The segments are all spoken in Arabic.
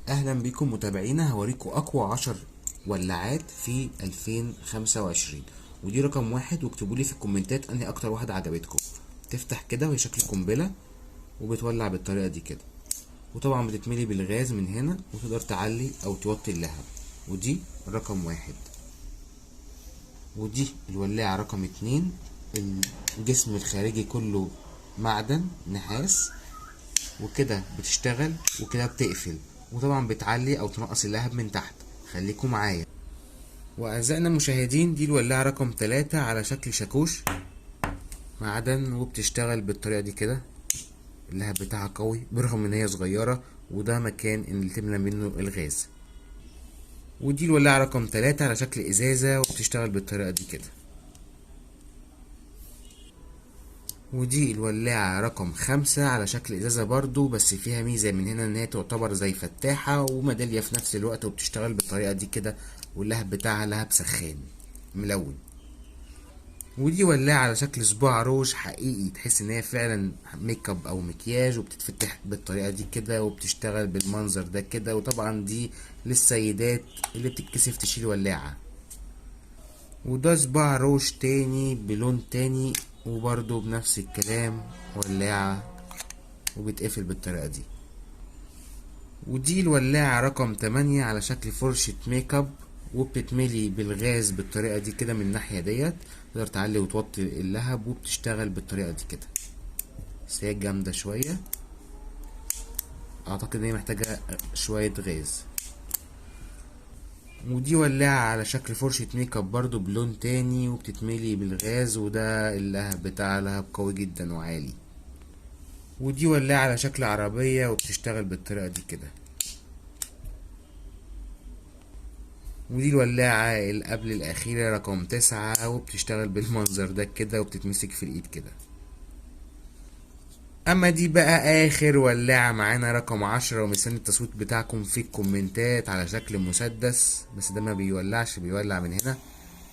اهلا بكم متابعينا. هوريكم اقوى 10 ولاعات في 2025، ودي رقم واحد. واكتبوا لي في الكومنتات انهي اكتر واحدة عجبتكم. تفتح كده وهي شكل قنبلة وبتولع بالطريقة دي كده، وطبعا بتتملي بالغاز من هنا وتقدر تعلي او توطي اللهب. ودي رقم واحد. ودي الولاعة رقم اتنين. الجسم الخارجي كله معدن نحاس، وكده بتشتغل وكده بتقفل، وطبعا بتعلي او تنقص اللهب من تحت. خليكم معايا. واعزائنا المشاهدين، دي الولاعة رقم 3 على شكل شاكوش معدن، وبتشتغل بالطريقة دي كده. اللهب بتاعها قوي برغم ان هي صغيرة، وده مكان اللي تملى منه الغاز. ودي الولاعة رقم 3 على شكل ازازة، وبتشتغل بالطريقة دي كده. ودي الولاعة رقم 5 على شكل ازازة برضو، بس فيها ميزة من هنا ان هي تعتبر زي فتاحة وميدالية في نفس الوقت، وبتشتغل بالطريقة دي كده. واللهب بتاعها لهب سخان ملون. ودي ولاعة على شكل صباع روج حقيقي، تحس ان هي فعلا ميك اب او مكياج، وبتتفتح بالطريقة دي كده وبتشتغل بالمنظر ده كده. وطبعا دي للسيدات اللي بتتكسف تشيل ولاعة. وده صباع روج تاني بلون تاني، وبرضه بنفس الكلام ولاعة، وبتقفل بالطريقة دي. ودي الولاعة رقم 8 على شكل فرشة ميك اب، وبتتملي بالغاز بالطريقة دي كده من الناحية ديت. تقدر تعلي وتوطي اللهب، وبتشتغل بالطريقة دي كده. بس هي جامدة شوية، اعتقد ان هي محتاجة شوية غاز. ودي ولاعة على شكل فرشة ميك اب برضو بلون تاني، وبتتملي بالغاز، وده اللهب بتاعها لهب قوي جدا وعالي. ودي ولاعة على شكل عربية، وبتشتغل بالطريقة دي كده. ودي الولاعة اللي قبل الأخيرة رقم 9، وبتشتغل بالمنظر ده كده، وبتتمسك في الإيد كده. أما دي بقى آخر ولاعة معانا رقم 10، ومستني التصويت بتاعكم في الكومنتات على شكل مسدس، بس ده ما بيولعش، بيولع من هنا.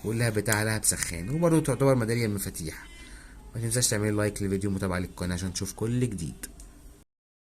واللهب بتاعها لهب سخان، وبرضه تعتبر ميدالية المفاتيح. ما تنساش تعمل لايك للفيديو ومتابعة للقناة عشان تشوف كل جديد.